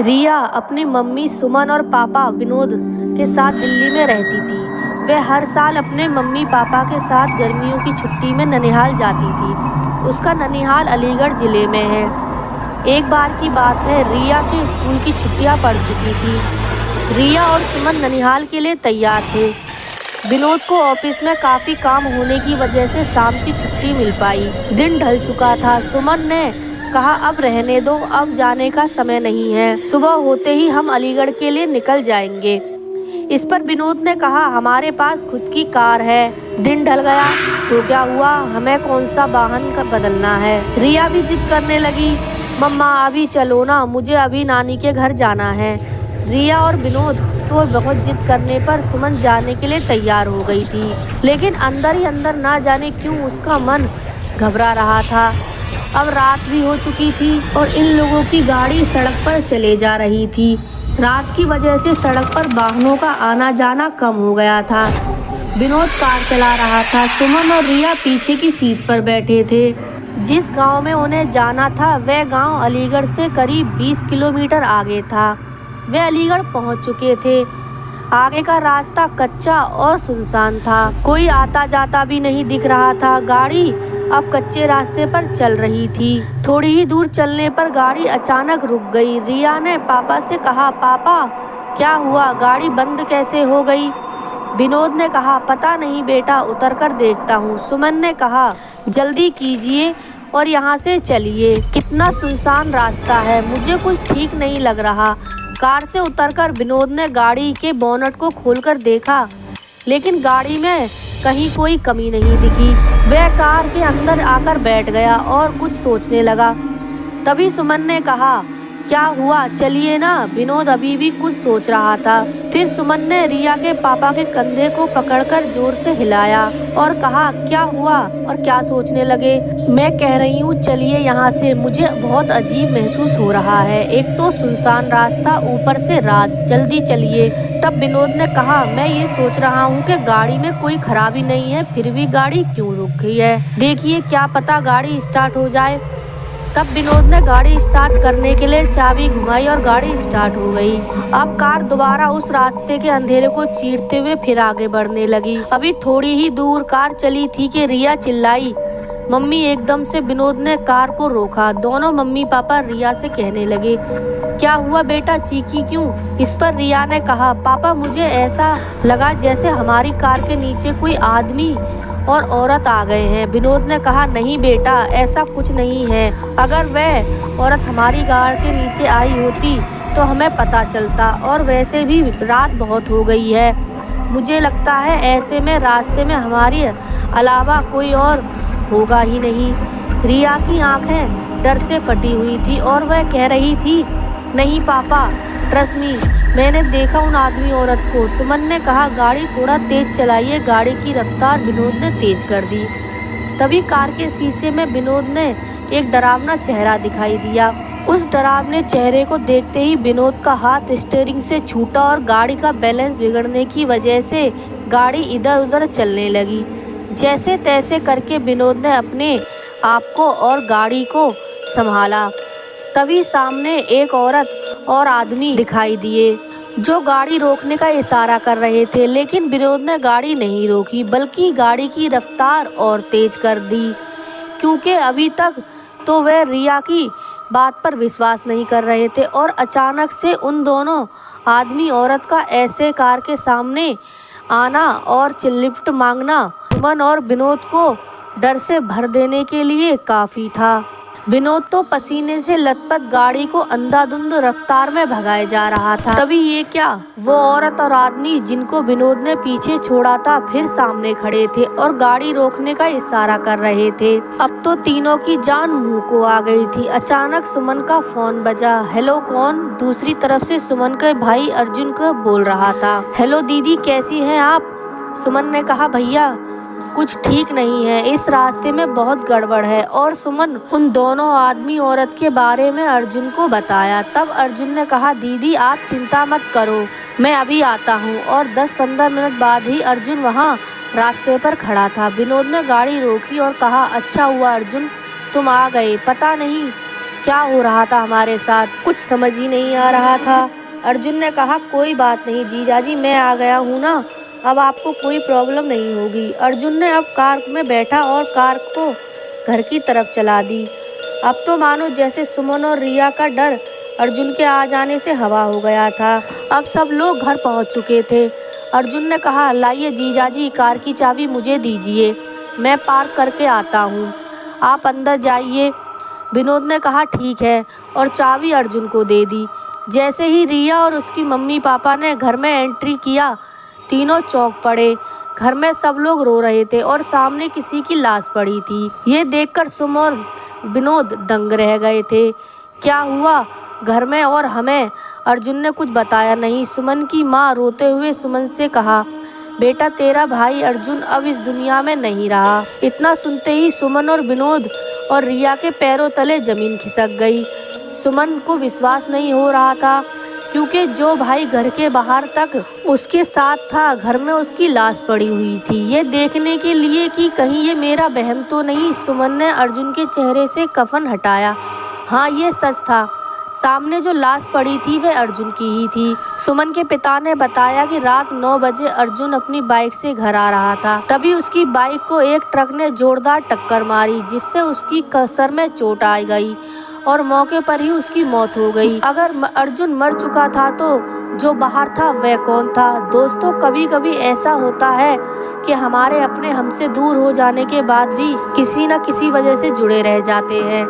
रिया अपनी मम्मी सुमन और पापा विनोद के साथ दिल्ली में रहती थी। वह हर साल अपने मम्मी पापा के साथ गर्मियों की छुट्टी में ननिहाल जाती थी। उसका ननिहाल अलीगढ़ जिले में है। एक बार की बात है, रिया के स्कूल की छुट्टियां पड़ चुकी थी। रिया और सुमन ननिहाल के लिए तैयार थे। विनोद को ऑफिस में काफ़ी काम होने की वजह से शाम की छुट्टी मिल पाई। दिन ढल चुका था। सुमन ने कहा, अब रहने दो, अब जाने का समय नहीं है, सुबह होते ही हम अलीगढ़ के लिए निकल जाएंगे। इस पर विनोद ने कहा, हमारे पास खुद की कार है, दिन ढल गया तो क्या हुआ, हमें कौन सा वाहन बदलना है। रिया भी जिद करने लगी, मम्मा अभी चलो ना, मुझे अभी नानी के घर जाना है। रिया और विनोद को बहुत जिद करने पर सुमन जाने के लिए तैयार हो गई थी, लेकिन अंदर ही अंदर ना जाने क्यों उसका मन घबरा रहा था। अब रात भी हो चुकी थी और इन लोगों की गाड़ी सड़क पर चले जा रही थी। रात की वजह से सड़क पर वाहनों का आना जाना कम हो गया था। विनोद कार चला रहा था। सुमन और रिया पीछे की सीट पर बैठे थे। जिस गांव में उन्हें जाना था वह गांव अलीगढ़ से करीब 20 किलोमीटर आगे था। वे अलीगढ़ पहुंच चुके थे। आगे का रास्ता कच्चा और सुनसान था। कोई आता जाता भी नहीं दिख रहा था। गाड़ी अब कच्चे रास्ते पर चल रही थी। थोड़ी ही दूर चलने पर गाड़ी अचानक रुक गई। रिया ने पापा से कहा, पापा क्या हुआ, गाड़ी बंद कैसे हो गई। विनोद ने कहा, पता नहीं बेटा, उतर कर देखता हूँ। सुमन ने कहा, जल्दी कीजिए और यहाँ से चलिए, कितना सुनसान रास्ता है, मुझे कुछ ठीक नहीं लग रहा। कार से उतरकर विनोद ने गाड़ी के बोनट को खोलकर देखा, लेकिन गाड़ी में कहीं कोई कमी नहीं दिखी। वह कार के अंदर आकर बैठ गया और कुछ सोचने लगा। तभी सुमन ने कहा, क्या हुआ, चलिए ना। विनोद अभी भी कुछ सोच रहा था। फिर सुमन ने रिया के पापा के कंधे को पकड़कर जोर से हिलाया और कहा, क्या हुआ और क्या सोचने लगे। मैं कह रही हूँ चलिए यहाँ से, मुझे बहुत अजीब महसूस हो रहा है, एक तो सुनसान रास्ता, ऊपर से रात, जल्दी चलिए। तब विनोद ने कहा, मैं ये सोच रहा हूँ कि गाड़ी में कोई खराबी नहीं है, फिर भी गाड़ी क्यों रुक गई है, देखिए क्या पता गाड़ी स्टार्ट हो जाए। तब विनोद ने गाड़ी स्टार्ट करने के लिए चाबी घुमाई और गाड़ी स्टार्ट हो गई। अब कार दोबारा उस रास्ते के अंधेरे को चीरते हुए फिर आगे बढ़ने लगी। अभी थोड़ी ही दूर कार चली थी कि रिया चिल्लाई, मम्मी। एकदम से विनोद ने कार को रोका। दोनों मम्मी पापा रिया से कहने लगे, क्या हुआ बेटा, चीखी क्यों। इस पर रिया ने कहा, पापा मुझे ऐसा लगा जैसे हमारी कार के नीचे कोई आदमी और औरत आ गए हैं। विनोद ने कहा, नहीं बेटा, ऐसा कुछ नहीं है, अगर वह औरत हमारी कार के नीचे आई होती तो हमें पता चलता, और वैसे भी रात बहुत हो गई है, मुझे लगता है ऐसे में रास्ते में हमारी अलावा कोई और होगा ही नहीं। रिया की आंखें डर से फटी हुई थी और वह कह रही थी, नहीं पापा, ट्रस्ट मी, मैंने देखा उन आदमी औरत को। सुमन ने कहा, गाड़ी थोड़ा तेज चलाइए। गाड़ी की रफ्तार विनोद ने तेज कर दी। तभी कार के शीशे में विनोद ने एक डरावना चेहरा दिखाई दिया। उस डरावने चेहरे को देखते ही विनोद का हाथ स्टीयरिंग से छूटा और गाड़ी का बैलेंस बिगड़ने की वजह से गाड़ी इधर उधर चलने लगी। जैसे तैसे करके विनोद ने अपने आप को और गाड़ी को संभाला। तभी सामने एक औरत और आदमी दिखाई दिए जो गाड़ी रोकने का इशारा कर रहे थे, लेकिन विनोद ने गाड़ी नहीं रोकी बल्कि गाड़ी की रफ्तार और तेज कर दी, क्योंकि अभी तक तो वह रिया की बात पर विश्वास नहीं कर रहे थे। और अचानक से उन दोनों आदमी औरत का ऐसे कार के सामने आना और लिफ्ट मांगना सुमन और विनोद को डर से भर देने के लिए काफ़ी था। विनोद तो पसीने से लथपथ गाड़ी को अंधाधुंध रफ्तार में भगाए जा रहा था। तभी ये क्या, वो औरत और आदमी जिनको विनोद ने पीछे छोड़ा था फिर सामने खड़े थे और गाड़ी रोकने का इशारा कर रहे थे। अब तो तीनों की जान मुंह को आ गई थी। अचानक सुमन का फोन बजा। हेलो, कौन। दूसरी तरफ से सुमन के भाई अर्जुन को बोल रहा था। हेलो दीदी, कैसी हैं आप। सुमन ने कहा, भैया कुछ ठीक नहीं है, इस रास्ते में बहुत गड़बड़ है। और सुमन उन दोनों आदमी औरत के बारे में अर्जुन को बताया। तब अर्जुन ने कहा, दीदी आप चिंता मत करो, मैं अभी आता हूँ। और 10-15 मिनट बाद ही अर्जुन वहाँ रास्ते पर खड़ा था। विनोद ने गाड़ी रोकी और कहा, अच्छा हुआ अर्जुन तुम आ गए, पता नहीं क्या हो रहा था हमारे साथ, कुछ समझ ही नहीं आ रहा था। अर्जुन ने कहा, कोई बात नहीं जीजाजी, मैं आ गया हूँ ना, अब आपको कोई प्रॉब्लम नहीं होगी। अर्जुन ने अब कार में बैठा और कार को घर की तरफ चला दी। अब तो मानो जैसे सुमन और रिया का डर अर्जुन के आ जाने से हवा हो गया था। अब सब लोग घर पहुंच चुके थे। अर्जुन ने कहा, लाइए जीजाजी, कार की चाबी मुझे दीजिए, मैं पार्क करके आता हूँ, आप अंदर जाइए। विनोद ने कहा, ठीक है, और चाबी अर्जुन को दे दी। जैसे ही रिया और उसकी मम्मी पापा ने घर में एंट्री किया, तीनों चौंक पड़े। घर में सब लोग रो रहे थे और सामने किसी की लाश पड़ी थी। ये देखकर सुमन और विनोद दंग रह गए थे। क्या हुआ घर में और हमें? अर्जुन ने कुछ बताया नहीं। सुमन की माँ रोते हुए सुमन से कहा, बेटा तेरा भाई अर्जुन अब इस दुनिया में नहीं रहा। इतना सुनते ही सुमन और विनोद और रिया के पैरों तले जमीन खिसक गई। सुमन को विश्वास नहीं हो रहा था, क्योंकि जो भाई घर के बाहर तक उसके साथ था, घर में उसकी लाश पड़ी हुई थी। ये देखने के लिए कि कहीं ये मेरा वहम तो नहीं, सुमन ने अर्जुन के चेहरे से कफन हटाया। हाँ, ये सच था, सामने जो लाश पड़ी थी वह अर्जुन की ही थी। सुमन के पिता ने बताया कि रात 9 बजे अर्जुन अपनी बाइक से घर आ रहा था, तभी उसकी बाइक को एक ट्रक ने जोरदार टक्कर मारी, जिससे उसकी सर में चोट आ गई और मौके पर ही उसकी मौत हो गई। अगर अर्जुन मर चुका था तो जो बाहर था वह कौन था? दोस्तों, कभी कभी ऐसा होता है कि हमारे अपने हमसे दूर हो जाने के बाद भी किसी न किसी वजह से जुड़े रह जाते हैं।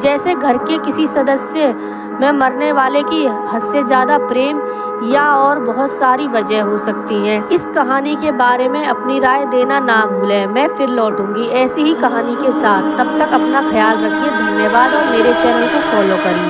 जैसे घर के किसी सदस्य में मरने वाले की हद से ज़्यादा प्रेम, या और बहुत सारी वजह हो सकती हैं। इस कहानी के बारे में अपनी राय देना ना भूलें। मैं फिर लौटूंगी ऐसी ही कहानी के साथ। तब तक अपना ख्याल रखिए। धन्यवाद और मेरे चैनल को फॉलो करिए।